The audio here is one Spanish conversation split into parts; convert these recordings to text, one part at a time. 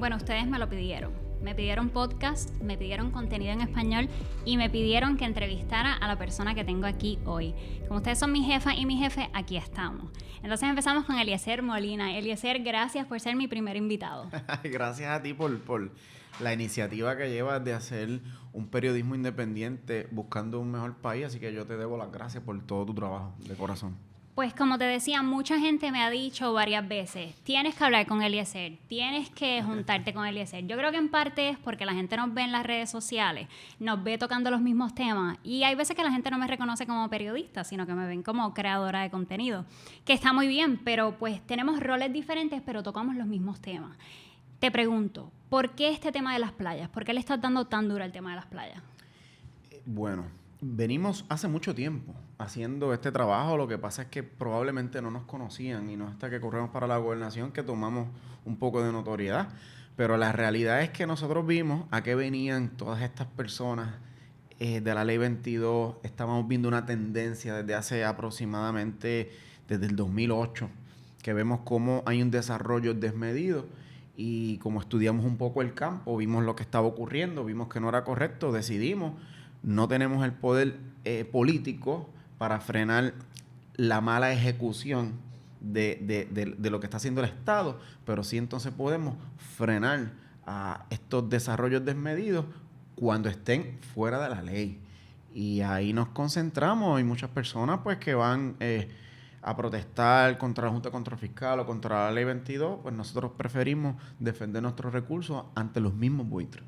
Bueno, ustedes me lo pidieron. Me pidieron podcast, me pidieron contenido en español y me pidieron que entrevistara a la persona que tengo aquí hoy. Como ustedes son mi jefa y mi jefe, aquí estamos. Entonces empezamos con Eliezer Molina. Eliezer, gracias por ser mi primer invitado. Gracias a ti por la iniciativa que llevas de hacer un periodismo independiente buscando un mejor país. Así que yo te debo las gracias por todo tu trabajo, de corazón. Pues como te decía, mucha gente me ha dicho varias veces, tienes que hablar con Eliezer, tienes que juntarte con Eliezer. Yo creo que en parte es porque la gente nos ve en las redes sociales, nos ve tocando los mismos temas y hay veces que la gente no me reconoce como periodista, sino que me ven como creadora de contenido, que está muy bien, pero pues tenemos roles diferentes, pero tocamos los mismos temas. Te pregunto, ¿por qué este tema de las playas? ¿Por qué le estás dando tan duro al tema de las playas? Bueno, venimos hace mucho tiempo haciendo este trabajo. Lo que pasa es que probablemente no nos conocían y no hasta que corremos para la gobernación que tomamos un poco de notoriedad. Pero la realidad es que nosotros vimos a qué venían todas estas personas de la Ley 22. Estábamos viendo una tendencia desde hace aproximadamente, desde el 2008, que vemos cómo hay un desarrollo desmedido. Y como estudiamos un poco el campo, vimos lo que estaba ocurriendo, vimos que no era correcto, decidimos. No tenemos el poder político para frenar la mala ejecución de lo que está haciendo el Estado, pero sí entonces podemos frenar a estos desarrollos desmedidos cuando estén fuera de la ley. Y ahí nos concentramos. Hay muchas personas pues que van a protestar contra la Junta de Control Fiscal o contra la Ley 22, pues nosotros preferimos defender nuestros recursos ante los mismos buitres.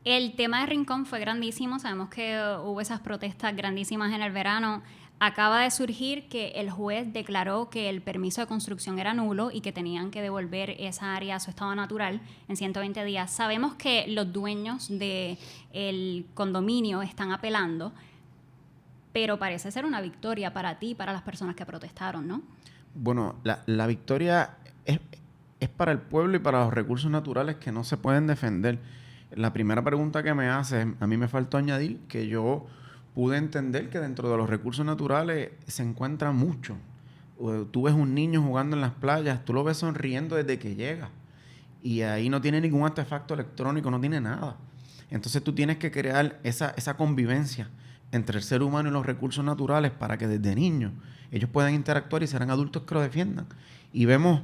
El tema de Rincón fue grandísimo, sabemos que hubo esas protestas grandísimas en el verano. Acaba de surgir que el juez declaró que el permiso de construcción era nulo y que tenían que devolver esa área a su estado natural en 120 días. Sabemos que los dueños del condominio están apelando, pero parece ser una victoria para ti y para las personas que protestaron, ¿no? Bueno, la victoria es para el pueblo y para los recursos naturales que no se pueden defender. La primera pregunta que me hace, a mí me faltó añadir que yo pude entender que dentro de los recursos naturales se encuentra mucho. Tú ves un niño jugando en las playas, tú lo ves sonriendo desde que llega y ahí no tiene ningún artefacto electrónico, no tiene nada. Entonces tú tienes que crear esa convivencia entre el ser humano y los recursos naturales para que desde niños ellos puedan interactuar y serán adultos que lo defiendan. Y vemos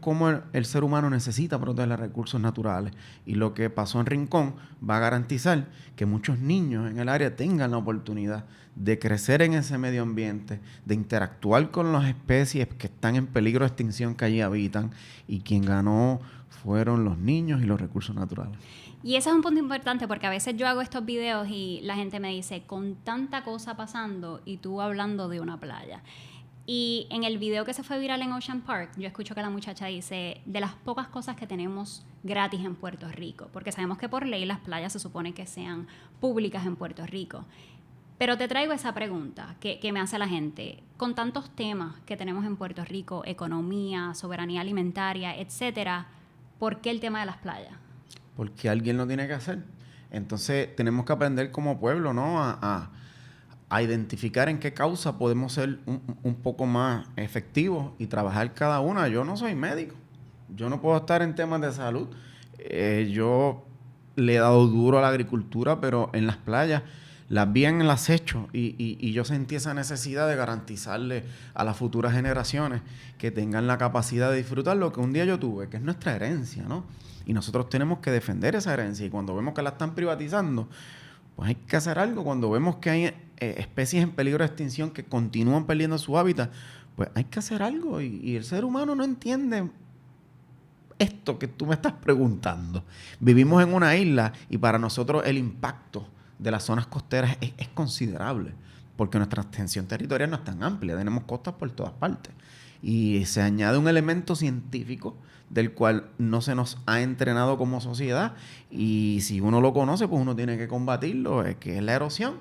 cómo el ser humano necesita proteger los recursos naturales. Y lo que pasó en Rincón va a garantizar que muchos niños en el área tengan la oportunidad de crecer en ese medio ambiente, de interactuar con las especies que están en peligro de extinción que allí habitan. Y quien ganó fueron los niños y los recursos naturales. Y ese es un punto importante porque a veces yo hago estos videos y la gente me dice, con tanta cosa pasando y tú hablando de una playa. Y en el video que se fue viral en Ocean Park, yo escucho que la muchacha dice, de las pocas cosas que tenemos gratis en Puerto Rico, porque sabemos que por ley las playas se supone que sean públicas en Puerto Rico. Pero te traigo esa pregunta que me hace la gente. Con tantos temas que tenemos en Puerto Rico, economía, soberanía alimentaria, etcétera, ¿por qué el tema de las playas? Porque alguien lo tiene que hacer. Entonces tenemos que aprender como pueblo, ¿no? A identificar en qué causa podemos ser un poco más efectivos y trabajar cada una. Yo no soy médico, yo no puedo estar en temas de salud. Yo le he dado duro a la agricultura, pero en las playas las vi en el acecho y yo sentí esa necesidad de garantizarle a las futuras generaciones que tengan la capacidad de disfrutar lo que un día yo tuve, que es nuestra herencia, ¿no? Y nosotros tenemos que defender esa herencia. Y cuando vemos que la están privatizando, pues hay que hacer algo. Cuando vemos que hay especies en peligro de extinción que continúan perdiendo su hábitat, pues hay que hacer algo. Y el ser humano no entiende esto que tú me estás preguntando. Vivimos en una isla y para nosotros el impacto de las zonas costeras es considerable, porque nuestra extensión territorial no es tan amplia. Tenemos costas por todas partes. Y se añade un elemento científico del cual no se nos ha entrenado como sociedad, y si uno lo conoce, pues uno tiene que combatirlo, que es la erosión.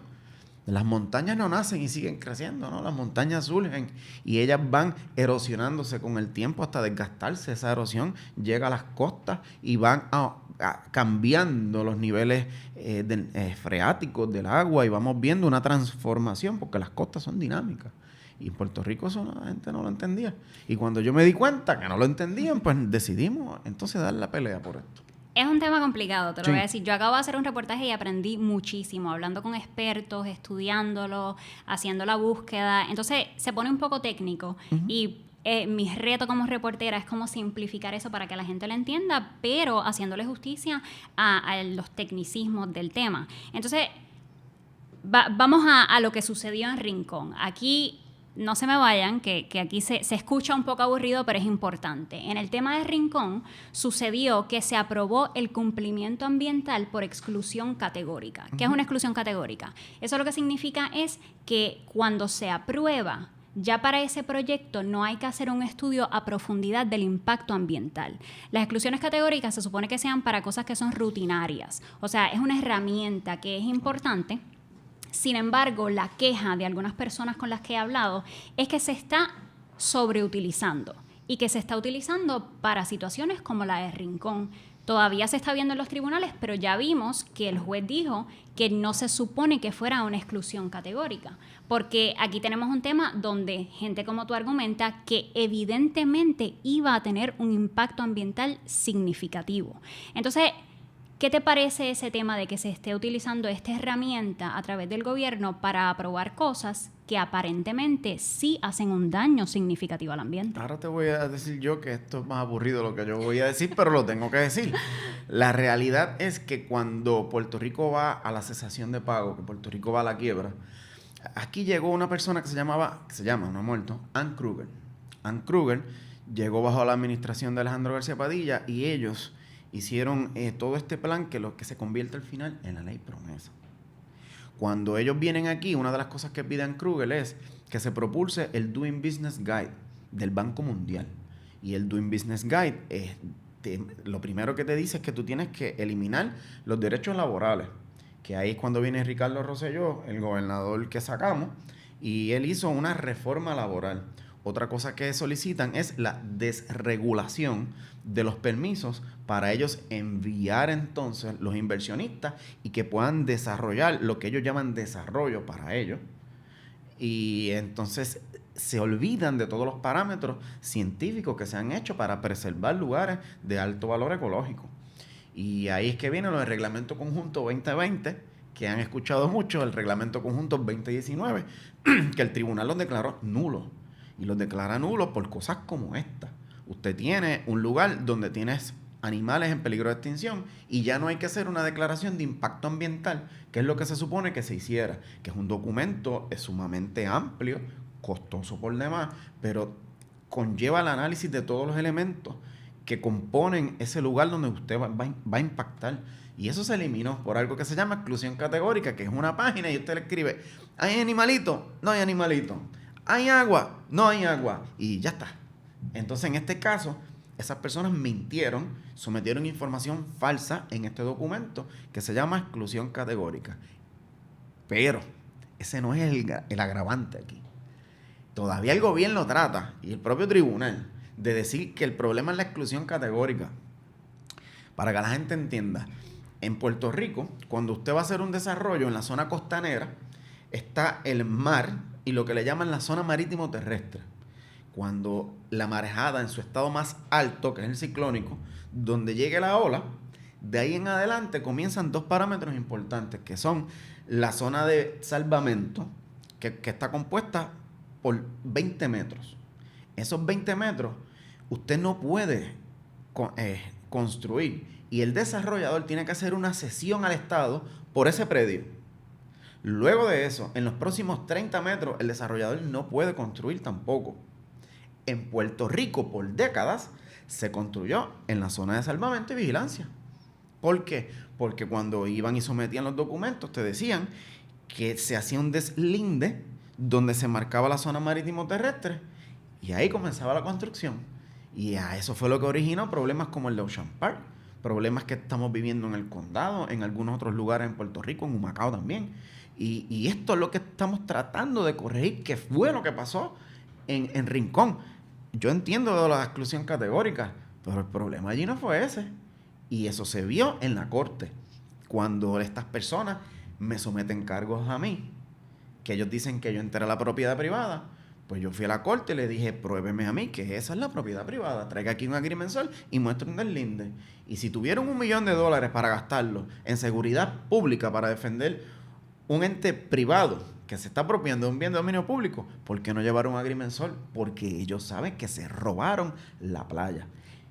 Las montañas no nacen y siguen creciendo, ¿no? Las montañas surgen y ellas van erosionándose con el tiempo hasta desgastarse. Esa erosión llega a las costas y van cambiando los niveles freáticos del agua y vamos viendo una transformación porque las costas son dinámicas. Y en Puerto Rico eso la gente no lo entendía. Y cuando yo me di cuenta que no lo entendían, pues decidimos entonces dar la pelea por esto. Es un tema complicado, te lo Sí. voy a decir. Yo acabo de hacer un reportaje y aprendí muchísimo, hablando con expertos, estudiándolo, haciendo la búsqueda. Entonces, se pone un poco técnico y mi reto como reportera es como simplificar eso para que la gente lo entienda, pero haciéndole justicia a los tecnicismos del tema. Entonces, vamos a lo que sucedió en Rincón. Aquí, no se me vayan, que aquí se escucha un poco aburrido, pero es importante. En el tema de Rincón, sucedió que se aprobó el cumplimiento ambiental por exclusión categórica. ¿Qué es una exclusión categórica? Eso lo que significa es que cuando se aprueba, ya para ese proyecto no hay que hacer un estudio a profundidad del impacto ambiental. Las exclusiones categóricas se supone que sean para cosas que son rutinarias. O sea, es una herramienta que es importante. Sin embargo, la queja de algunas personas con las que he hablado es que se está sobreutilizando y que se está utilizando para situaciones como la de Rincón. Todavía se está viendo en los tribunales, pero ya vimos que el juez dijo que no se supone que fuera una exclusión categórica, porque aquí tenemos un tema donde gente como tú argumenta que evidentemente iba a tener un impacto ambiental significativo. Entonces, ¿qué te parece ese tema de que se esté utilizando esta herramienta a través del gobierno para aprobar cosas que aparentemente sí hacen un daño significativo al ambiente? Ahora te voy a decir yo que esto es más aburrido de lo que yo voy a decir, pero lo tengo que decir. La realidad es que cuando Puerto Rico va a la cesación de pago, que Puerto Rico va a la quiebra, aquí llegó una persona que se llama, no ha muerto, Ann Kruger. Ann Kruger llegó bajo la administración de Alejandro García Padilla y ellos hicieron todo este plan que se convierte al final en la ley promesa. Cuando ellos vienen aquí, una de las cosas que piden Kruger es que se propulse el Doing Business Guide del Banco Mundial. Y el Doing Business Guide, lo primero que te dice es que tú tienes que eliminar los derechos laborales. Que ahí es cuando viene Ricardo Rosselló, el gobernador que sacamos, y él hizo una reforma laboral. Otra cosa que solicitan es la desregulación de los permisos para ellos enviar entonces los inversionistas y que puedan desarrollar lo que ellos llaman desarrollo para ellos. Y entonces se olvidan de todos los parámetros científicos que se han hecho para preservar lugares de alto valor ecológico. Y ahí es que viene lo del Reglamento Conjunto 2020, que han escuchado mucho, el Reglamento Conjunto 2019, que el tribunal los declaró nulos. Y los declara nulos por cosas como esta. Usted tiene un lugar donde tienes animales en peligro de extinción y ya no hay que hacer una declaración de impacto ambiental, que es lo que se supone que se hiciera, que es un documento sumamente amplio, costoso por demás, pero conlleva el análisis de todos los elementos que componen ese lugar donde usted va a impactar. Y eso se eliminó por algo que se llama exclusión categórica, que es una página y usted le escribe, ¿hay animalito? No hay animalito. ¿Hay agua? No hay agua. Y ya está. Entonces, en este caso, esas personas mintieron, sometieron información falsa en este documento que se llama exclusión categórica. Pero ese no es el agravante aquí. Todavía el gobierno trata, y el propio tribunal, de decir que el problema es la exclusión categórica. Para que la gente entienda, en Puerto Rico, cuando usted va a hacer un desarrollo en la zona costanera, está el mar y lo que le llaman la zona marítimo terrestre. Cuando la marejada en su estado más alto, que es el ciclónico, donde llegue la ola, de ahí en adelante comienzan dos parámetros importantes, que son la zona de salvamento, que está compuesta por 20 metros. Esos 20 metros usted no puede construir, y el desarrollador tiene que hacer una cesión al Estado por ese predio. Luego de eso, en los próximos 30 metros, el desarrollador no puede construir tampoco. En Puerto Rico, por décadas, se construyó en la zona de salvamento y vigilancia. ¿Por qué? Porque cuando iban y sometían los documentos, te decían que se hacía un deslinde donde se marcaba la zona marítimo terrestre y ahí comenzaba la construcción. Y a eso fue lo que originó problemas como el de Ocean Park, problemas que estamos viviendo en el condado, en algunos otros lugares en Puerto Rico, en Humacao también. Y esto es lo que estamos tratando de corregir, que fue lo que pasó en Rincón. Yo entiendo de la exclusión categórica, pero el problema allí no fue ese. Y eso se vio en la corte, cuando estas personas me someten cargos a mí, que ellos dicen que yo entré a la propiedad privada, Pues yo fui a la corte y le dije, pruébeme a mí que esa es la propiedad privada. Traiga aquí un agrimensor y muestre un deslinde. Y si tuvieron $1 millón para gastarlo en seguridad pública para defender un ente privado que se está apropiando de un bien de dominio público, ¿por qué no llevaron un agrimensor? Porque ellos saben que se robaron la playa.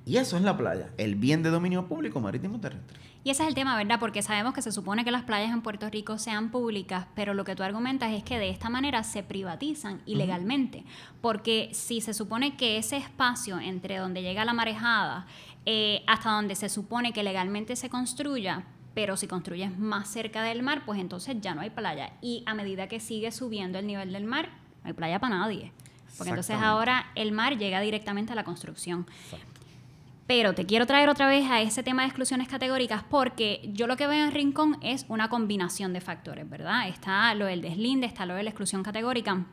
Y eso es la playa, el bien de dominio público marítimo terrestre. Y ese es el tema, ¿verdad? Porque sabemos que se supone que las playas en Puerto Rico sean públicas, pero lo que tú argumentas es que de esta manera se privatizan ilegalmente. Porque si se supone que ese espacio entre donde llega la marejada hasta donde se supone que legalmente se construya, pero si construyes más cerca del mar, pues entonces ya no hay playa. Y a medida que sigue subiendo el nivel del mar, no hay playa para nadie. Porque entonces ahora el mar llega directamente a la construcción. Exacto. Pero te quiero traer otra vez a ese tema de exclusiones categóricas porque yo lo que veo en Rincón es una combinación de factores, ¿verdad? Está lo del deslinde, está lo de la exclusión categórica.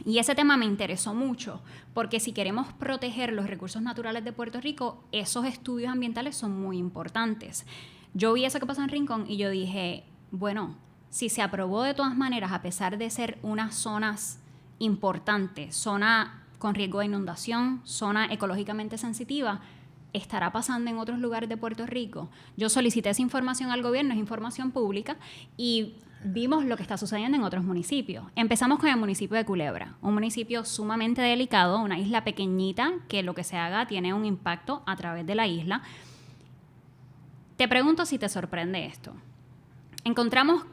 Y ese tema me interesó mucho porque si queremos proteger los recursos naturales de Puerto Rico, esos estudios ambientales son muy importantes. Yo vi eso que pasó en Rincón y yo dije, bueno, si se aprobó de todas maneras, a pesar de ser unas zonas importantes, zona con riesgo de inundación, zona ecológicamente sensitiva, ¿estará pasando en otros lugares de Puerto Rico? Yo solicité esa información al gobierno, es información pública, y vimos lo que está sucediendo en otros municipios. Empezamos con el municipio de Culebra, un municipio sumamente delicado, una isla pequeñita que lo que se haga tiene un impacto a través de la isla. Te pregunto si te sorprende esto. Encontramos,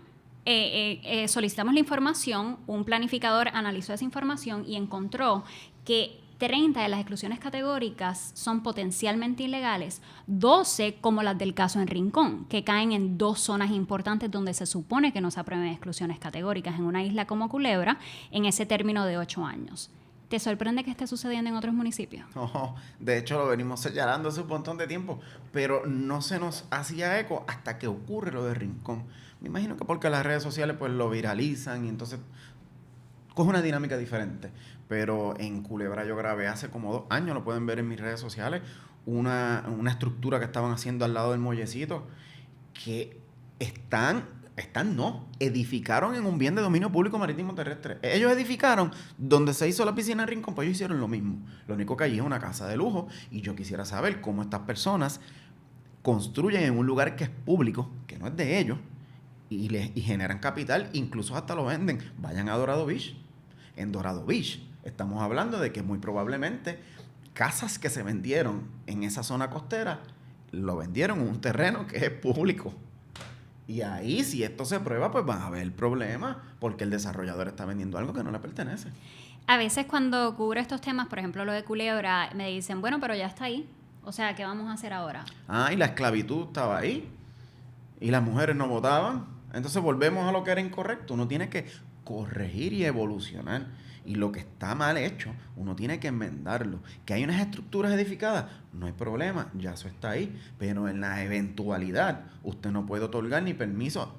solicitamos la información, un planificador analizó esa información y encontró que 30 de las exclusiones categóricas son potencialmente ilegales, 12 como las del caso en Rincón, que caen en 2 zonas importantes donde se supone que no se aprueben exclusiones categóricas, en una isla como Culebra, en ese término de 8 años. ¿Te sorprende que esté sucediendo en otros municipios? No, de hecho lo venimos señalando hace un montón de tiempo, pero no se nos hacía eco hasta que ocurre lo de Rincón. Me imagino que porque las redes sociales pues lo viralizan y entonces coge una dinámica diferente. Pero en Culebra yo grabé hace como 2 años, lo pueden ver en mis redes sociales, una estructura que estaban haciendo al lado del muellecito que edificaron en un bien de dominio público marítimo terrestre. Ellos edificaron donde se hizo la piscina de Rincón, pues ellos hicieron lo mismo. Lo único que allí es una casa de lujo y yo quisiera saber cómo estas personas construyen en un lugar que es público, que no es de ellos, y generan capital, incluso hasta lo venden. Vayan a Dorado Beach. En Dorado Beach estamos hablando de que muy probablemente casas que se vendieron en esa zona costera lo vendieron en un terreno que es público. Y ahí, si esto se prueba, pues van a haber problemas porque el desarrollador está vendiendo algo que no le pertenece. A veces cuando cubro estos temas, por ejemplo lo de Culebra, me dicen, bueno, pero ya está ahí. O sea, ¿qué vamos a hacer ahora? Y la esclavitud estaba ahí. Y las mujeres no votaban. Entonces volvemos a lo que era incorrecto. Uno tiene que corregir y evolucionar. Y lo que está mal hecho, uno tiene que enmendarlo. Que hay unas estructuras edificadas, no hay problema, ya eso está ahí. Pero en la eventualidad, usted no puede otorgar ni permiso,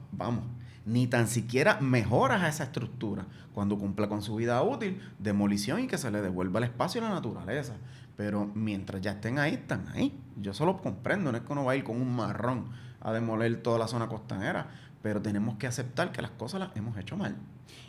ni tan siquiera mejoras a esa estructura. Cuando cumpla con su vida útil, demolición y que se le devuelva el espacio a la naturaleza. Pero mientras ya estén ahí, están ahí. Yo solo comprendo, no es que uno va a ir con un marrón a demoler toda la zona costanera, pero tenemos que aceptar que las cosas las hemos hecho mal.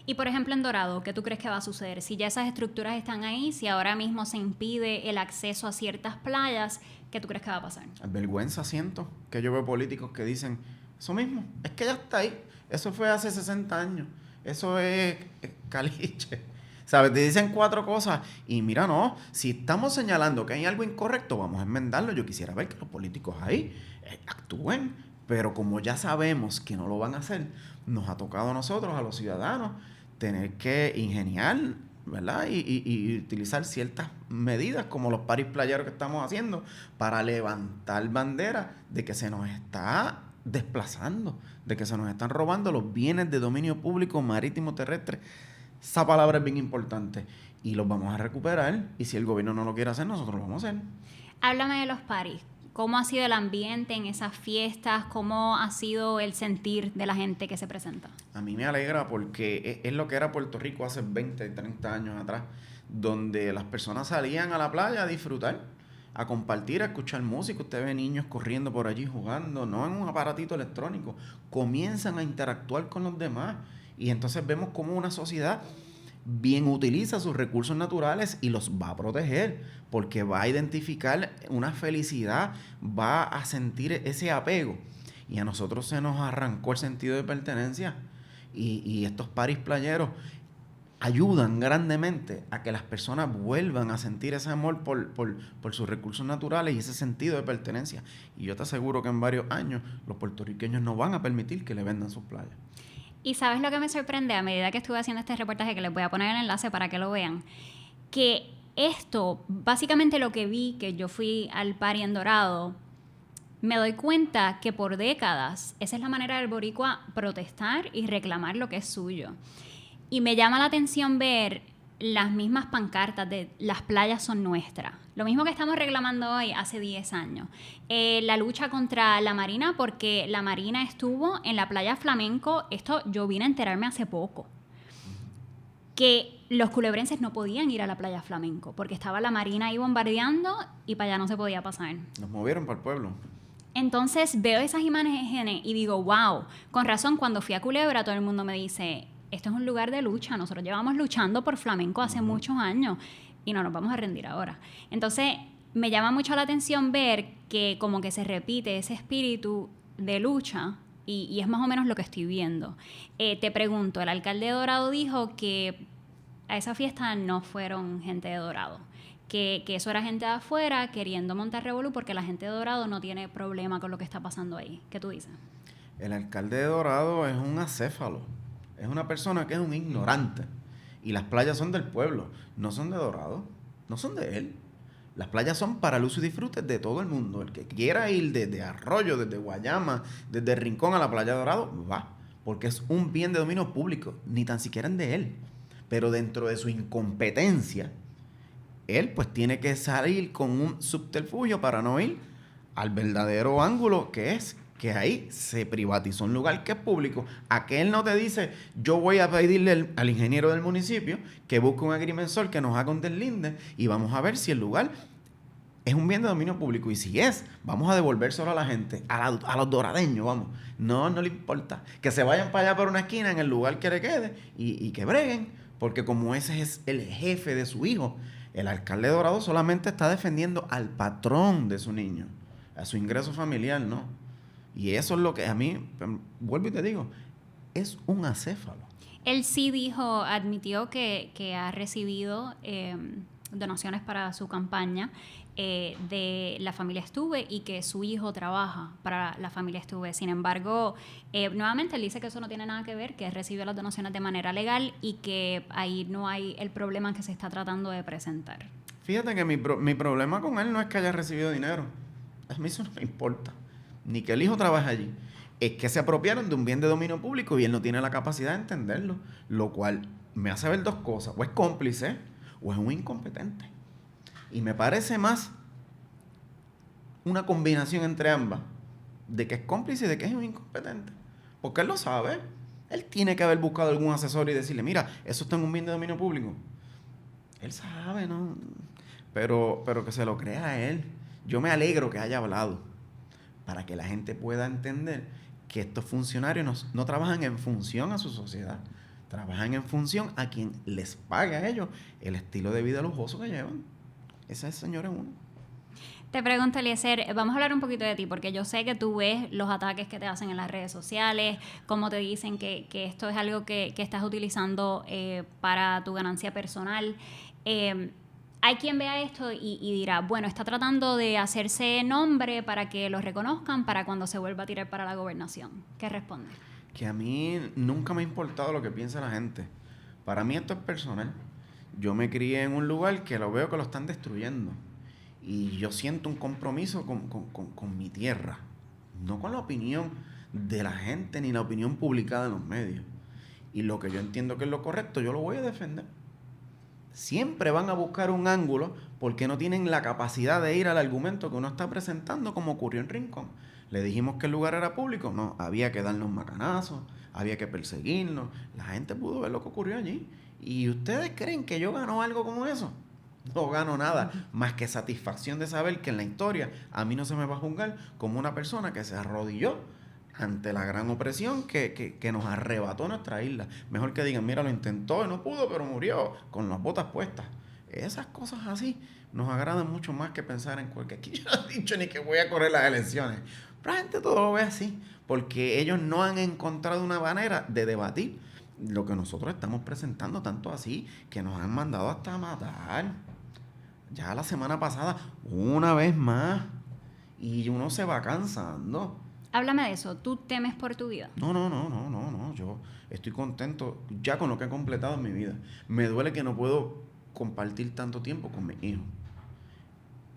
Y por ejemplo en Dorado, ¿qué tú crees que va a suceder? Si ya esas estructuras están ahí, si ahora mismo se impide el acceso a ciertas playas, ¿qué tú crees que va a pasar? Vergüenza siento que yo veo políticos que dicen eso mismo, es que ya está ahí, eso fue hace 60 años, eso es caliche. ¿Sabes? Te dicen 4 cosas y mira, no, si estamos señalando que hay algo incorrecto, vamos a enmendarlo. Yo quisiera ver que los políticos ahí actúen, pero como ya sabemos que no lo van a hacer, nos ha tocado a nosotros, a los ciudadanos, tener que ingeniar, ¿verdad? Y utilizar ciertas medidas como los paris playeros que estamos haciendo para levantar bandera de que se nos está desplazando, de que se nos están robando los bienes de dominio público marítimo terrestre. Esa palabra es bien importante y los vamos a recuperar y si el gobierno no lo quiere hacer, nosotros lo vamos a hacer. Háblame de los paris. ¿Cómo ha sido el ambiente en esas fiestas? ¿Cómo ha sido el sentir de la gente que se presenta? A mí me alegra porque es lo que era Puerto Rico hace 20, 30 años atrás, donde las personas salían a la playa a disfrutar, a compartir, a escuchar música. Usted ve niños corriendo por allí jugando, no en un aparatito electrónico. Comienzan a interactuar con los demás y entonces vemos cómo una sociedad bien utiliza sus recursos naturales y los va a proteger, porque va a identificar una felicidad, va a sentir ese apego. Y a nosotros se nos arrancó el sentido de pertenencia. Y estos paris playeros ayudan grandemente a que las personas vuelvan a sentir ese amor por sus recursos naturales y ese sentido de pertenencia. Y yo te aseguro que en varios años los puertorriqueños no van a permitir que le vendan sus playas. Y ¿sabes lo que me sorprende? A medida que estuve haciendo este reportaje, que les voy a poner el enlace para que lo vean, que esto, básicamente lo que vi, que yo fui al party en Dorado, me doy cuenta que por décadas esa es la manera del boricua protestar y reclamar lo que es suyo. Y me llama la atención ver las mismas pancartas de las playas son nuestras. Lo mismo que estamos reclamando hoy hace 10 años. La lucha contra la Marina, porque la Marina estuvo en la playa Flamenco. Esto yo vine a enterarme hace poco. Que los culebrenses no podían ir a la playa Flamenco porque estaba la Marina ahí bombardeando y para allá no se podía pasar. Nos movieron para el pueblo. Entonces veo esas imágenes y digo, wow, con razón, cuando fui a Culebra todo el mundo me dice, esto es un lugar de lucha, nosotros llevamos luchando por flamenco hace muchos años y no nos vamos a rendir ahora. Entonces me llama mucho la atención ver que como que se repite ese espíritu de lucha y es más o menos lo que estoy viendo. Te pregunto, el alcalde de Dorado dijo que a esa fiesta no fueron gente de Dorado. Que eso era gente de afuera queriendo montar revolú porque la gente de Dorado no tiene problema con lo que está pasando ahí. ¿Qué tú dices? El alcalde de Dorado es un acéfalo. Es una persona que es un ignorante. Y las playas son del pueblo, no son de Dorado, no son de él. Las playas son para el uso y disfrute de todo el mundo. El que quiera ir desde Arroyo, desde Guayama, desde Rincón a la playa de Dorado, va. Porque es un bien de dominio público, ni tan siquiera es de él. Pero dentro de su incompetencia, él pues tiene que salir con un subterfugio para no ir al verdadero ángulo, que es que ahí se privatizó un lugar que es público. Aquel no te dice, yo voy a pedirle al ingeniero del municipio que busque un agrimensor que nos haga un deslinde y vamos a ver si el lugar es un bien de dominio público. Y si es, vamos a devolvérselo a la gente, a los doradeños, vamos. No le importa. Que se vayan para allá por una esquina en el lugar que le quede y que breguen, porque como ese es el jefe de su hijo, el alcalde de Dorado solamente está defendiendo al patrón de su niño, a su ingreso familiar, ¿no? Y eso es lo que a mí, vuelvo y te digo, es un acéfalo. Él sí dijo, admitió que ha recibido donaciones para su campaña de la familia Estuve y que su hijo trabaja para la familia Estuve. Sin embargo, nuevamente él dice que eso no tiene nada que ver, que recibió las donaciones de manera legal y que ahí no hay el problema que se está tratando de presentar. Fíjate que mi problema con él no es que haya recibido dinero. A mí eso no me importa. Ni que el hijo trabaje allí. Es que se apropiaron de un bien de dominio público y él no tiene la capacidad de entenderlo. Lo cual me hace ver dos cosas. O es cómplice o es un incompetente. Y me parece más una combinación entre ambas. De que es cómplice y de que es un incompetente. Porque él lo sabe. Él tiene que haber buscado algún asesor y decirle, mira, eso está en un bien de dominio público. Él sabe, ¿no? Pero que se lo crea a él. Yo me alegro que haya hablado. Para que la gente pueda entender que estos funcionarios no trabajan en función a su sociedad, trabajan en función a quien les pague a ellos el estilo de vida lujoso que llevan. Ese señor es uno. Te pregunto, Eliezer, vamos a hablar un poquito de ti, porque yo sé que tú ves los ataques que te hacen en las redes sociales, cómo te dicen que esto es algo que estás utilizando para tu ganancia personal. Hay quien vea esto y dirá, bueno, está tratando de hacerse nombre para que lo reconozcan para cuando se vuelva a tirar para la gobernación. ¿Qué responde? Que a mí nunca me ha importado lo que piensa la gente. Para mí esto es personal. Yo me crié en un lugar que lo veo que lo están destruyendo. Y yo siento un compromiso con mi tierra. No con la opinión de la gente ni la opinión publicada en los medios. Y lo que yo entiendo que es lo correcto, yo lo voy a defender. Siempre van a buscar un ángulo porque no tienen la capacidad de ir al argumento que uno está presentando, como ocurrió en Rincón. Le dijimos que el lugar era público, no, había que darnos macanazos, había que perseguirnos. La gente pudo ver lo que ocurrió allí. ¿Y ustedes creen que yo gano algo como eso? No gano nada, más que satisfacción de saber que en la historia a mí no se me va a juzgar como una persona que se arrodilló ante la gran opresión que nos arrebató nuestra isla. Mejor que digan, mira, lo intentó y no pudo, pero murió con las botas puestas. Esas cosas así nos agradan mucho más que pensar en cualquier... Aquí yo no he dicho ni que voy a correr las elecciones. Pero la gente todo lo ve así, porque ellos no han encontrado una manera de debatir lo que nosotros estamos presentando, tanto así que nos han mandado hasta matar. Ya la semana pasada, una vez más, y uno se va cansando. Háblame de eso. ¿Tú temes por tu vida? No. Yo estoy contento ya con lo que he completado en mi vida. Me duele que no puedo compartir tanto tiempo con mis hijos.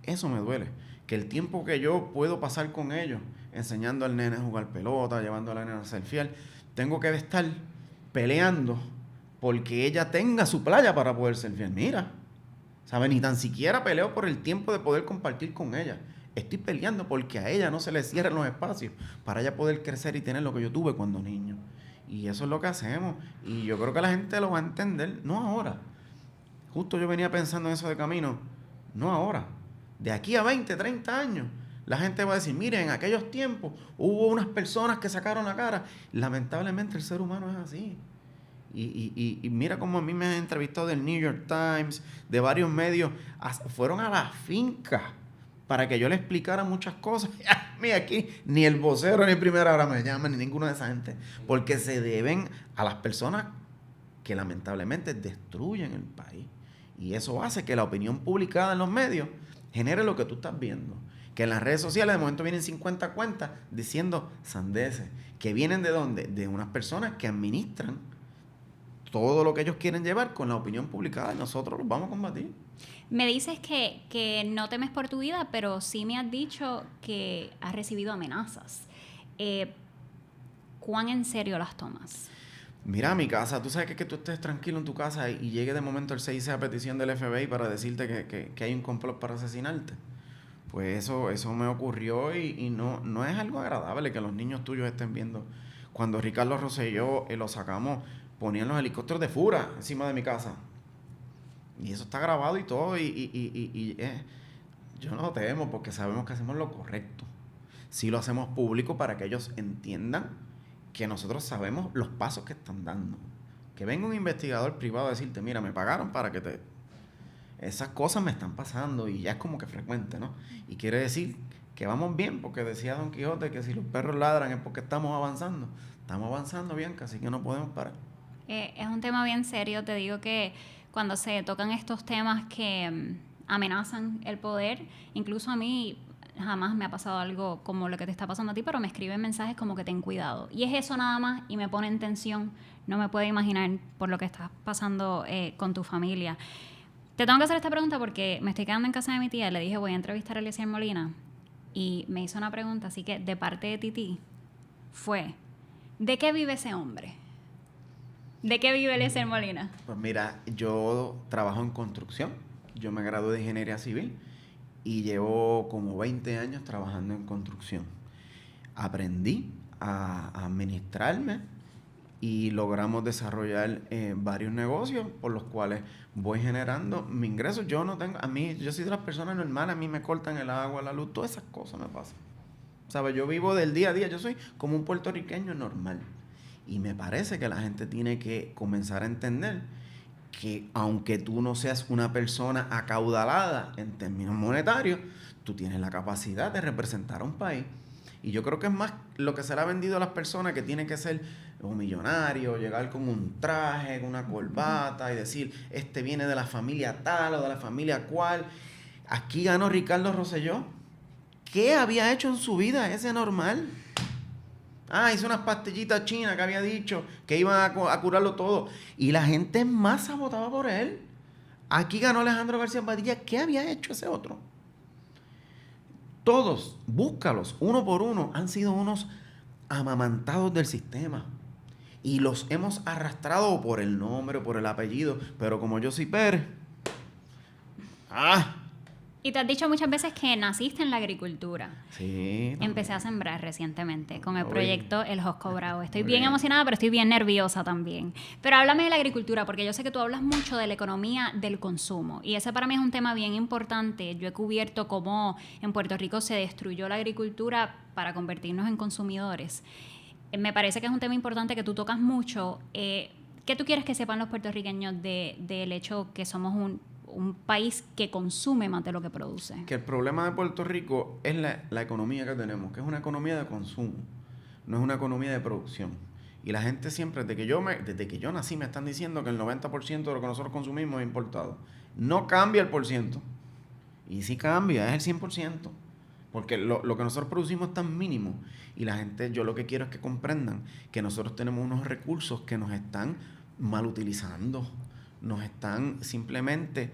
Eso me duele. Que el tiempo que yo puedo pasar con ellos, enseñando al nene a jugar pelota, llevando a la nena a ser fiel, tengo que estar peleando porque ella tenga su playa para poder ser fiel. Mira, ¿sabes? Ni tan siquiera peleo por el tiempo de poder compartir con ella. Estoy peleando porque a ella no se le cierren los espacios para ella poder crecer y tener lo que yo tuve cuando niño. Y eso es lo que hacemos. Y yo creo que la gente lo va a entender, no ahora. Justo yo venía pensando en eso de camino, no ahora. De aquí a 20, 30 años, la gente va a decir, miren, en aquellos tiempos hubo unas personas que sacaron la cara. Lamentablemente el ser humano es así. Y mira cómo a mí me han entrevistado del New York Times, de varios medios, fueron a la finca para que yo le explicara muchas cosas. Mira, aquí ni el vocero ni Primera Hora me llaman, ni ninguna de esa gente, porque se deben a las personas que lamentablemente destruyen el país. Y eso hace que la opinión publicada en los medios genere lo que tú estás viendo. Que en las redes sociales de momento vienen 50 cuentas diciendo sandeces. ¿Que vienen de dónde? De unas personas que administran todo lo que ellos quieren llevar con la opinión publicada y nosotros los vamos a combatir. Me dices que no temes por tu vida, pero sí me has dicho que has recibido amenazas. ¿Cuán en serio las tomas? Mira, mi casa, tú sabes que tú estés tranquilo en tu casa y llegue de momento el 6 a petición del FBI para decirte que hay un complot para asesinarte. Pues eso me ocurrió y no es algo agradable que los niños tuyos estén viendo. Cuando Ricardo Rosselló lo sacamos, ponían los helicópteros de Fura encima de mi casa. Y eso está grabado y todo. Yo no lo temo porque sabemos que hacemos lo correcto. Sí lo hacemos público para que ellos entiendan que nosotros sabemos los pasos que están dando. Que venga un investigador privado a decirte, mira, me pagaron para que te... Esas cosas me están pasando y ya es como que frecuente, ¿no? Y quiere decir que vamos bien, porque decía Don Quijote que si los perros ladran es porque estamos avanzando. Estamos avanzando, Bianca, así que no podemos parar. Es un tema bien serio. Te digo que cuando se tocan estos temas que amenazan el poder, incluso a mí jamás me ha pasado algo como lo que te está pasando a ti, pero me escriben mensajes como que ten cuidado. Y es eso nada más y me pone en tensión. No me puedo imaginar por lo que estás pasando con tu familia. Te tengo que hacer esta pregunta porque me estoy quedando en casa de mi tía. Le dije, voy a entrevistar a Eliezer Molina. Y me hizo una pregunta, así que de parte de Titi fue, ¿de qué vive ese hombre? ¿De qué vive Eliezer Molina? Pues mira, yo trabajo en construcción. Yo me gradué de Ingeniería Civil y llevo como 20 años trabajando en construcción. Aprendí a administrarme y logramos desarrollar varios negocios por los cuales voy generando mis ingresos. Yo soy de las personas normales, a mí me cortan el agua, la luz, todas esas cosas me pasan. ¿Sabes? Yo vivo del día a día, yo soy como un puertorriqueño normal. Y me parece que la gente tiene que comenzar a entender que aunque tú no seas una persona acaudalada en términos monetarios, tú tienes la capacidad de representar a un país. Y yo creo que es más lo que se le ha vendido a las personas, que tiene que ser un millonario, llegar con un traje, con una corbata y decir, este viene de la familia tal o de la familia cual. Aquí ganó Ricardo Rosselló. ¿Qué había hecho en su vida ese normal? Hizo unas pastillitas chinas que había dicho que iban a curarlo todo. Y la gente en masa votaba por él. Aquí ganó Alejandro García Padilla. ¿Qué había hecho ese otro? Todos, búscalos, uno por uno, han sido unos amamantados del sistema. Y los hemos arrastrado por el nombre, por el apellido. Pero como yo soy Pérez, Y te has dicho muchas veces que naciste en la agricultura. Sí. Empecé a sembrar recientemente con el Uy. proyecto El Josco Bravo. Estoy Muy bien bien. emocionada, pero estoy bien nerviosa también. Pero háblame de la agricultura, porque yo sé que tú hablas mucho de la economía del consumo. Y ese para mí es un tema bien importante. Yo he cubierto cómo en Puerto Rico se destruyó la agricultura para convertirnos en consumidores. Me parece que es un tema importante que tú tocas mucho. ¿Qué tú quieres que sepan los puertorriqueños del hecho que somos un país que consume más de lo que produce? Que el problema de Puerto Rico es la economía que tenemos, que es una economía de consumo, no es una economía de producción. Y la gente siempre, desde que yo nací, me están diciendo que el 90% de lo que nosotros consumimos es importado. No cambia el porciento. Y sí cambia, es el 100%. Porque lo que nosotros producimos es tan mínimo. Y la gente, yo lo que quiero es que comprendan que nosotros tenemos unos recursos que nos están mal utilizando. Nos están simplemente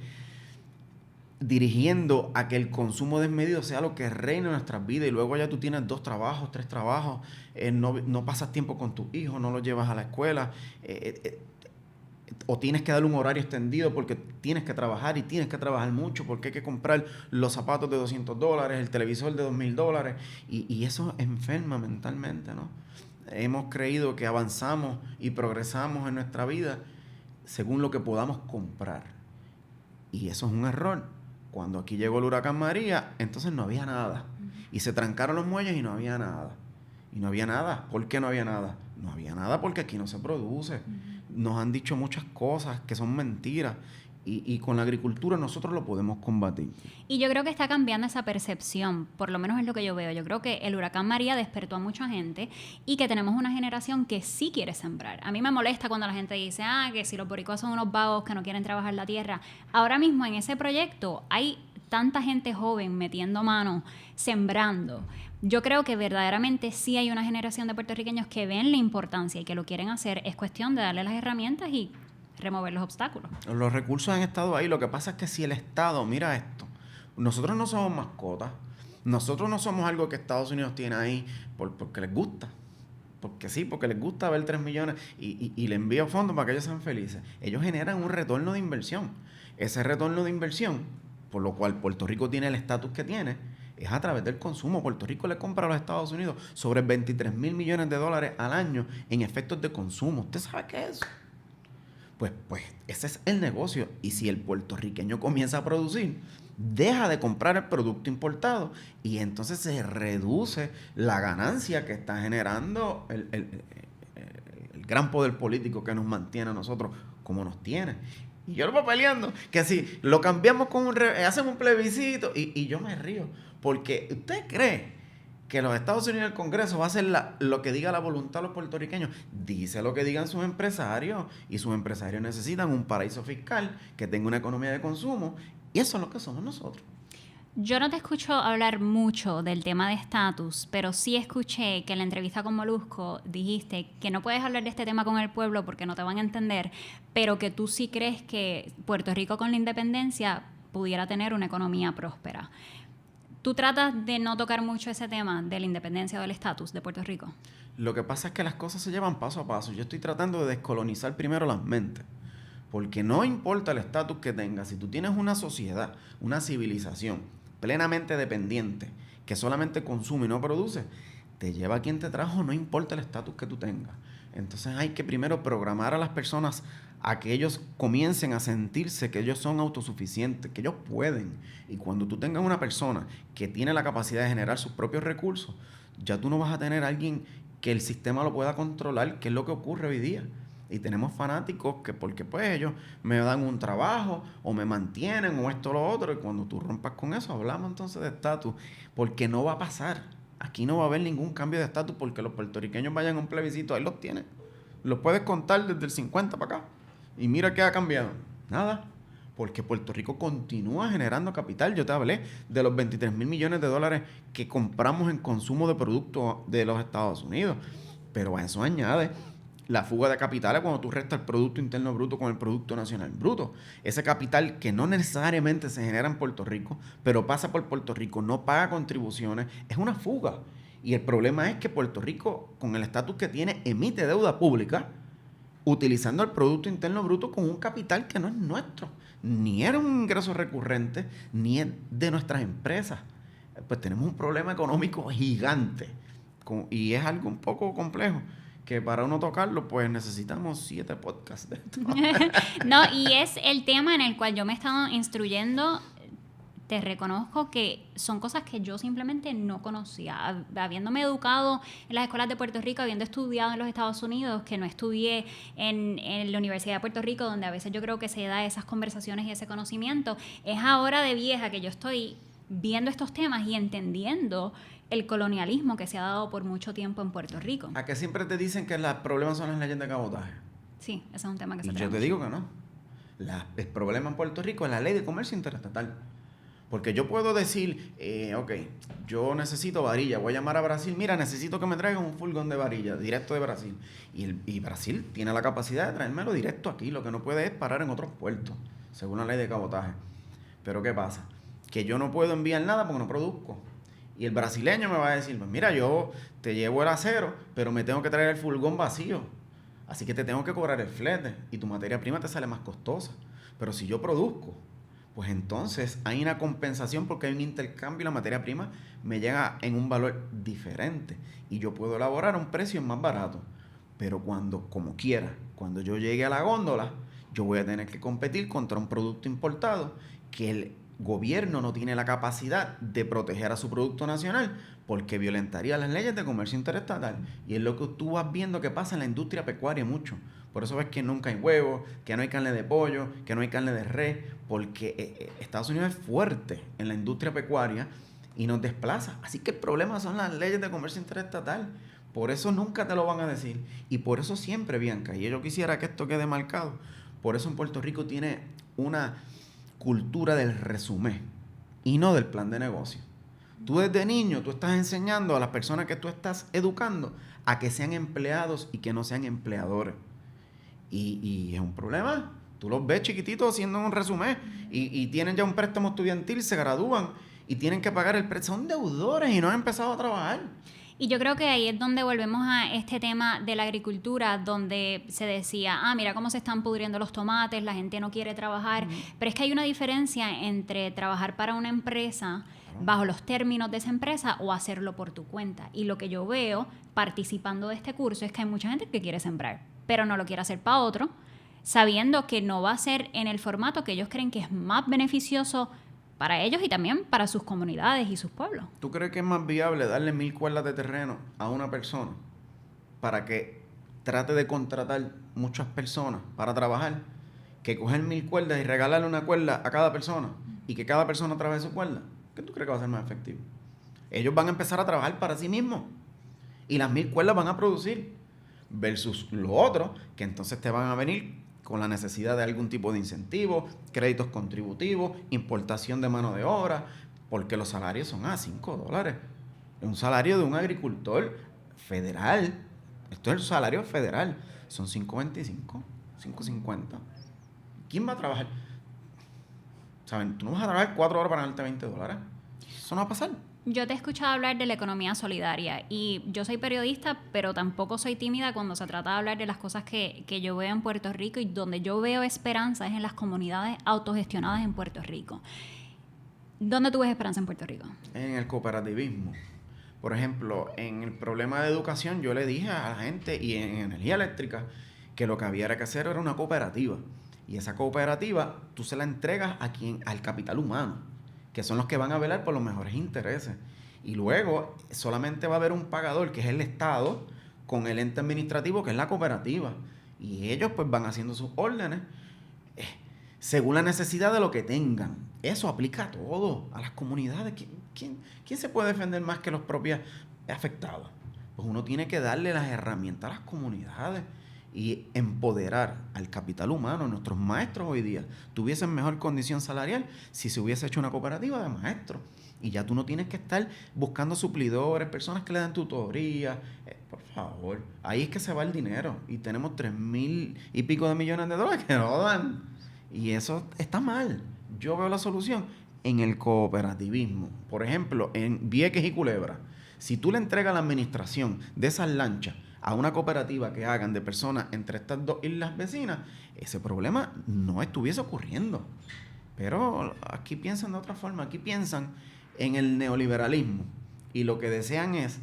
dirigiendo a que el consumo desmedido sea lo que reine en nuestras vidas, y luego ya tú tienes 2 trabajos, 3 trabajos, no pasas tiempo con tus hijos, no los llevas a la escuela, o tienes que darle un horario extendido porque tienes que trabajar y tienes que trabajar mucho porque hay que comprar los zapatos de $200, el televisor de $2,000, y eso enferma mentalmente, ¿no? Hemos creído que avanzamos y progresamos en nuestra vida según lo que podamos comprar, y eso es un error. Cuando aquí llegó el huracán María, entonces no había nada. Y se trancaron los muelles y no había nada. Y no había nada. ¿Por qué no había nada? No había nada porque aquí no se produce. Nos han dicho muchas cosas que son mentiras. Y con la agricultura nosotros lo podemos combatir. Y yo creo que está cambiando esa percepción, por lo menos es lo que yo veo. Yo creo que el huracán María despertó a mucha gente y que tenemos una generación que sí quiere sembrar. A mí me molesta cuando la gente dice, que si los boricuas son unos vagos que no quieren trabajar la tierra. Ahora mismo en ese proyecto hay tanta gente joven metiendo mano, sembrando. Yo creo que verdaderamente sí hay una generación de puertorriqueños que ven la importancia y que lo quieren hacer. Es cuestión de darle las herramientas y remover los obstáculos. Los recursos han estado ahí. Lo que pasa es que si el Estado, mira esto, nosotros no somos mascotas. Nosotros no somos algo que Estados Unidos tiene ahí porque les gusta. Porque sí, porque les gusta ver 3 millones y le envía fondos para que ellos sean felices. Ellos generan un retorno de inversión. Ese retorno de inversión, por lo cual Puerto Rico tiene el estatus que tiene, es a través del consumo. Puerto Rico le compra a los Estados Unidos sobre $23 mil millones al año en efectos de consumo. ¿Usted sabe qué es eso? Pues ese es el negocio. Y si el puertorriqueño comienza a producir, deja de comprar el producto importado y entonces se reduce la ganancia que está generando el gran poder político que nos mantiene a nosotros como nos tiene. Y yo lo voy peleando, que si lo cambiamos hacemos un plebiscito, y yo me río, porque ¿usted cree que los Estados Unidos, el Congreso, va a hacer lo que diga la voluntad de los puertorriqueños? Dice lo que digan sus empresarios, y sus empresarios necesitan un paraíso fiscal que tenga una economía de consumo, y eso es lo que somos nosotros. Yo no te escucho hablar mucho del tema de estatus, pero sí escuché que en la entrevista con Molusco dijiste que no puedes hablar de este tema con el pueblo porque no te van a entender, pero que tú sí crees que Puerto Rico con la independencia pudiera tener una economía próspera. ¿Tú tratas de no tocar mucho ese tema de la independencia o del estatus de Puerto Rico? Lo que pasa es que las cosas se llevan paso a paso. Yo estoy tratando de descolonizar primero las mentes. Porque no importa el estatus que tengas, si tú tienes una sociedad, una civilización plenamente dependiente, que solamente consume y no produce, te lleva a quien te trajo, no importa el estatus que tú tengas. Entonces hay que primero programar a las personas a que ellos comiencen a sentirse que ellos son autosuficientes, que ellos pueden. Y cuando tú tengas una persona que tiene la capacidad de generar sus propios recursos, ya tú no vas a tener a alguien que el sistema lo pueda controlar, que es lo que ocurre hoy día. Y tenemos fanáticos que porque pues ellos me dan un trabajo o me mantienen o esto o lo otro, y cuando tú rompas con eso hablamos entonces de estatus, porque no va a pasar. Aquí no va a haber ningún cambio de estatus porque los puertorriqueños vayan a un plebiscito, ahí los tienen. Los puedes contar desde el 50 para acá. Y mira qué ha cambiado. Nada. Porque Puerto Rico continúa generando capital. Yo te hablé de los $23 mil millones que compramos en consumo de productos de los Estados Unidos. Pero a eso añade la fuga de capitales cuando tú restas el Producto Interno Bruto con el Producto Nacional Bruto. Ese capital que no necesariamente se genera en Puerto Rico, pero pasa por Puerto Rico, no paga contribuciones, es una fuga. Y el problema es que Puerto Rico, con el estatus que tiene, emite deuda pública utilizando el Producto Interno Bruto con un capital que no es nuestro. ni era un ingreso recurrente, ni es de nuestras empresas. Pues tenemos un problema económico gigante y es algo un poco complejo, que para uno tocarlo, pues necesitamos 7 podcasts de esto. No, y es el tema en el cual yo me he estado instruyendo. Te reconozco que son cosas que yo simplemente no conocía. Habiéndome educado en las escuelas de Puerto Rico, habiendo estudiado en los Estados Unidos, que no estudié en la Universidad de Puerto Rico, donde a veces yo creo que se da esas conversaciones y ese conocimiento, es ahora de vieja que yo estoy viendo estos temas y entendiendo el colonialismo que se ha dado por mucho tiempo en Puerto Rico. ¿A que siempre te dicen que los problemas son las leyes de cabotaje? Sí, ese es un tema que se Y trae yo te mucho. digo que no. El problema en Puerto Rico es la ley de comercio interestatal. Porque yo puedo decir, ok, yo necesito varilla, voy a llamar a Brasil, mira, necesito que me traigan un furgón de varilla, directo de Brasil. Y Brasil tiene la capacidad de traérmelo directo aquí, lo que no puede es parar en otros puertos, según la ley de cabotaje. Pero ¿qué pasa? Que yo no puedo enviar nada porque no produzco. Y el brasileño me va a decir, pues mira, yo te llevo el acero, pero me tengo que traer el furgón vacío. Así que te tengo que cobrar el flete y tu materia prima te sale más costosa. Pero si yo produzco, pues entonces hay una compensación porque hay un intercambio y la materia prima me llega en un valor diferente y yo puedo elaborar a un precio más barato. Pero como quiera, cuando yo llegue a la góndola, yo voy a tener que competir contra un producto importado que el gobierno no tiene la capacidad de proteger a su producto nacional porque violentaría las leyes de comercio interestatal. Y es lo que tú vas viendo que pasa en la industria pecuaria mucho. Por eso ves que nunca hay huevos, que no hay carne de pollo, que no hay carne de res, porque Estados Unidos es fuerte en la industria pecuaria y nos desplaza. Así que el problema son las leyes de comercio interestatal. Por eso nunca te lo van a decir. Y por eso siempre, Bianca, y yo quisiera que esto quede marcado, por eso en Puerto Rico tiene una cultura del resumen y no del plan de negocio. Tú desde niño, tú estás enseñando a las personas que tú estás educando a que sean empleados y que no sean empleadores. Y es un problema. Tú los ves chiquititos haciendo un resumen y tienen ya un préstamo estudiantil, se gradúan y tienen que pagar el préstamo. Son deudores y no han empezado a trabajar. Y yo creo que ahí es donde volvemos a este tema de la agricultura, donde se decía, mira cómo se están pudriendo los tomates, la gente no quiere trabajar. Pero es que hay una diferencia entre trabajar para una empresa bajo los términos de esa empresa o hacerlo por tu cuenta. Y lo que yo veo participando de este curso es que hay mucha gente que quiere sembrar, pero no lo quiere hacer para otro, sabiendo que no va a ser en el formato que ellos creen que es más beneficioso para ellos y también para sus comunidades y sus pueblos. ¿Tú crees que es más viable darle 1000 cuerdas de terreno a una persona para que trate de contratar muchas personas para trabajar, que coger 1000 cuerdas y regalarle una cuerda a cada persona y que cada persona trabaje su cuerda? ¿Qué tú crees que va a ser más efectivo? Ellos van a empezar a trabajar para sí mismos y las 1000 cuerdas van a producir versus lo otro, que entonces te van a venir con la necesidad de algún tipo de incentivo, créditos contributivos, importación de mano de obra, porque los salarios son a $5. Un salario de un agricultor federal, esto es el salario federal, son $5.25, $5.50. ¿Quién va a trabajar? ¿Saben? Tú no vas a trabajar 4 horas para ganarte $20. Eso no va a pasar. Yo te he escuchado hablar de la economía solidaria y yo soy periodista, pero tampoco soy tímida cuando se trata de hablar de las cosas que yo veo en Puerto Rico, y donde yo veo esperanza es en las comunidades autogestionadas en Puerto Rico. ¿Dónde tú ves esperanza en Puerto Rico? En el cooperativismo. Por ejemplo, en el problema de educación yo le dije a la gente, y en energía eléctrica, que lo que había era que hacer era una cooperativa. Y esa cooperativa tú se la entregas al capital humano, que son los que van a velar por los mejores intereses. Y luego solamente va a haber un pagador, que es el Estado, con el ente administrativo, que es la cooperativa. Y ellos pues van haciendo sus órdenes según la necesidad de lo que tengan. Eso aplica a todo, a las comunidades. ¿Quién se puede defender más que los propios afectados? Pues uno tiene que darle las herramientas a las comunidades y empoderar al capital humano. Nuestros maestros hoy día tuviesen mejor condición salarial si se hubiese hecho una cooperativa de maestros. Y ya tú no tienes que estar buscando suplidores, personas que le dan tutoría. Por favor, ahí es que se va el dinero. Y tenemos 3,000 y pico de millones de dólares que no dan. Y eso está mal. Yo veo la solución en el cooperativismo. Por ejemplo, en Vieques y Culebra. Si tú le entregas la administración de esas lanchas a una cooperativa que hagan de personas entre estas dos islas vecinas, ese problema no estuviese ocurriendo. Pero aquí piensan de otra forma, aquí piensan en el neoliberalismo y lo que desean es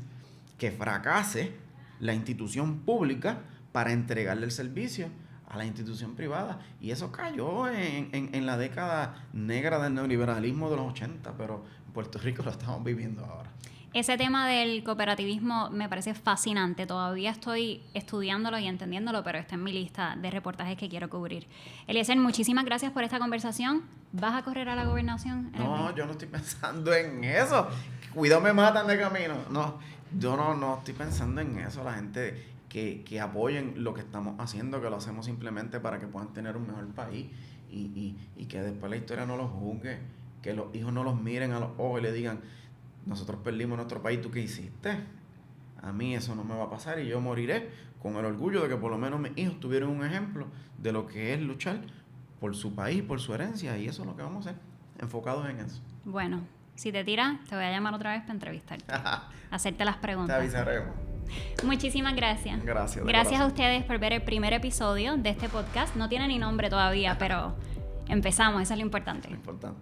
que fracase la institución pública para entregarle el servicio a la institución privada. Y eso cayó en la década negra del neoliberalismo de los 80, pero en Puerto Rico lo estamos viviendo ahora. Ese tema del cooperativismo me parece fascinante. Todavía estoy estudiándolo y entendiéndolo, pero está en mi lista de reportajes que quiero cubrir. Eliezer, muchísimas gracias por esta conversación. ¿Vas a correr a la gobernación? No, yo no estoy pensando en eso. Cuidado, me matan de camino. No, yo no estoy pensando en eso. La gente que apoyen lo que estamos haciendo, que lo hacemos simplemente para que puedan tener un mejor país y que después la historia no los juzgue, que los hijos no los miren a los ojos y le digan, nosotros perdimos nuestro país, ¿tú qué hiciste? A mí eso no me va a pasar y yo moriré con el orgullo de que por lo menos mis hijos tuvieron un ejemplo de lo que es luchar por su país, por su herencia, y eso es lo que vamos a hacer, enfocados en eso. Bueno, si te tiras, te voy a llamar otra vez para entrevistarte, hacerte las preguntas. Te avisaremos. Muchísimas gracias. Gracias a ustedes por ver el primer episodio de este podcast. No tiene ni nombre todavía, pero empezamos, eso es lo importante. Lo importante.